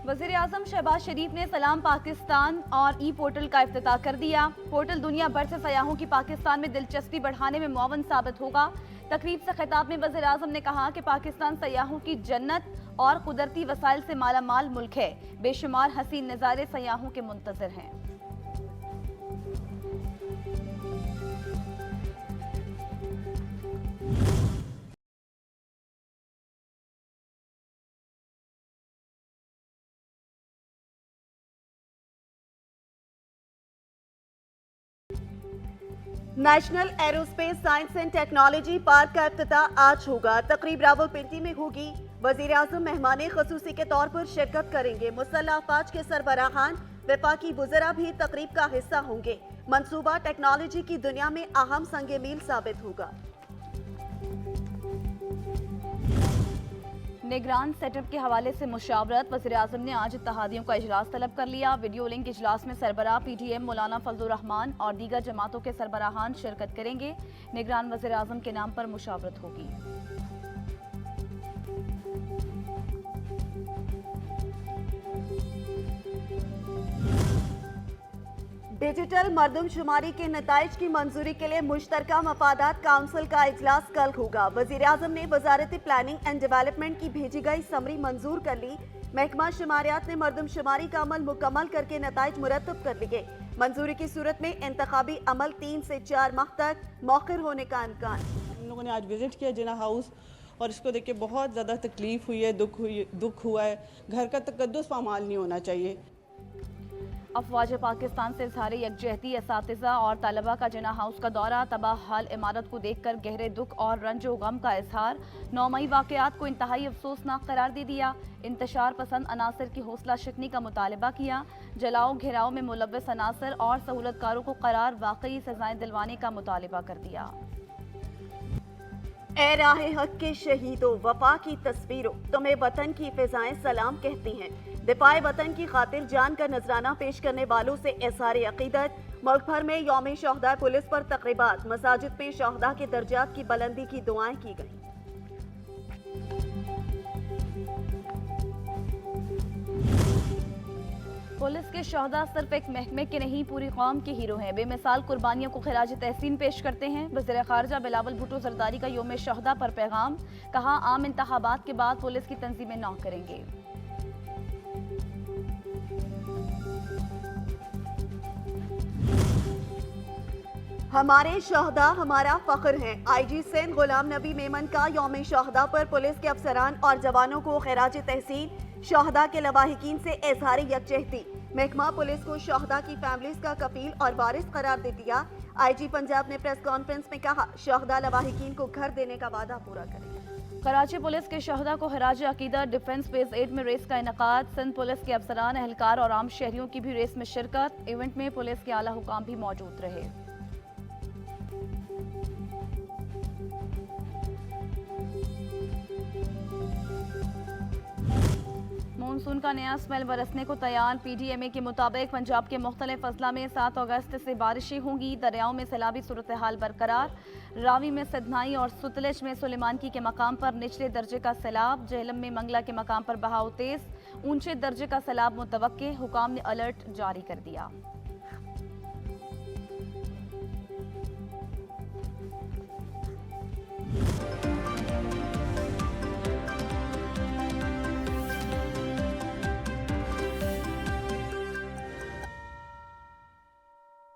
वज़ीर आज़म शहबाज शरीफ ने सलाम पाकिस्तान और ई पोर्टल का इफ्तिताह कर दिया। पोर्टल दुनिया भर से सयाहों की पाकिस्तान में दिलचस्पी बढ़ाने में मुआवन साबित होगा। तकरीब से खिताब में वज़ीर आज़म ने कहा कि पाकिस्तान सयाहों की जन्नत और कुदरती वसाइल से मालामाल मुल्क है। बेशुमार हसीन नज़ारे सयाहों के मुंतज़िर हैं। National aerospace science and technology park का इफ्तिताह आज होगा। तकरीब रावलपिंडी में होगी। वज़ीर आज़म मेहमान खसूसी के तौर पर शिरकत करेंगे। मुसल्लह अफवाज के सरबराहान वफाकी वज़रा भी तकरीब का हिस्सा होंगे। मंसूबा टेक्नोलॉजी की दुनिया में अहम संग मील साबित होगा। निगरान सेटअप के हवाले से मुशावरत। वज़ीर आज़म ने आज इत्तेहादियों का इजलास तलब कर लिया। वीडियो लिंक इजलास में सरबराह PTM मौलाना फजलुर रहमान और दीगर जमातों के सरबराहान शिरकत करेंगे। निगरान वज़ीर आज़म के नाम पर मुशावरत होगी। डिजिटल मरदमशुमारी के नताइज की मंजूरी के लिए मुश्तरका मफादात काउंसिल का इजलास कल होगा। वज़ीर आज़म ने वजारत प्लानिंग एंड डेवलपमेंट की भेजी गई समरी मंजूर कर ली। महकमा शुमारियात ने मरदमशुमारी का अमल मुकम्मल करके नताइज मुरतब कर लिए। मंजूरी की सूरत में इंतखाबी अमल 3 से 4 माह तक मौखर होने का इम्कान। हम लोगों ने आज विजिट किया जिना हाउस और इसको देख के बहुत ज़्यादा तकलीफ हुई है, दुख हुआ है। घर का तकद्दुस पामाल नहीं होना चाहिए। अफवाज पाकिस्तान से इजहार यकजहती असातिज़ा और तलबा का जिना हाउस का दौरा। तबाह हाल इमारत को देखकर गहरे दुख और रंजो गम का इजहार। 9 मई वाक़यात को इंतहाई अफसोसनाक करार दे दिया। इंतशार पसंद अनासर की हौसला शिकनी का मुतालबा किया। जलाओ घेराव में मुलव्वस अनासर और सहूलतकारों को करार वाकई सजाएं दिलवाने का मुतालबा कर दिया। ए राहे हक के शहीदों, वफा की तस्वीरों, तुम्हें वतन की फिजाएं सलाम कहती हैं। दिफाए वतन की खातिर जान का नजराना पेश करने वालों से इज़हार अकीदत। मुल्क भर में यौम शहदा पुलिस पर तकरीबात। मसाजिद में शहदा के दर्जात की बुलंदी की दुआएं की गई। पुलिस के शहदा सिर्फ एक महकमे के नहीं, पूरी कौम के हीरो हैं। बेमिसाल कुर्बानियों को खिराज तहसीन पेश करते हैं। वज़ीर ख़ारजा बिलावल भुट्टो जरदारी का यौम शहदा पर पैगाम। कहा, आम इंतखाबात के बाद पुलिस की तंजीमें नौ करेंगे। हमारे शहदा हमारा फख्र हैं। IG सिंध गुलाम नबी मेमन का यौम शहदा पर पुलिस के अफसरान और जवानों को खिराज तहसीन। शहदा के लवाहिकीन से इज़हार यकजहती। महकमा पुलिस को शहदा की फैमिलीज का कफील और वारिस करार दे दिया। IG पंजाब ने प्रेस कॉन्फ्रेंस में कहा, शहदा लवाहिकीन को घर देने का वादा पूरा करेंगे। कराची पुलिस के शहदा को खिराज अकीदत। डिफेंस फेज 8 में रेस का इनकाद। सिंध पुलिस के अफसरान, एहलकार और आम शहरियों की भी रेस में शिरकत। इवेंट में पुलिस के आला हुकाम भी मौजूद रहे। मानसून का नया स्मेल बरसने को तैयार। PDMA के मुताबिक पंजाब के मुख्तलिफ अजला में 7 अगस्त से बारिशें होंगी। दरियाओं में सैलाबी सूरत हाल बरकरार। रावी में सदनाई और सुतलज में सुलेमानकी के मकाम पर निचले दर्जे का सैलाब। जेहलम में मंगला के मकाम पर बहाव तेज। ऊंचे दर्जे का सैलाब मुतवक्के। हुकाम ने अलर्ट जारी कर दिया।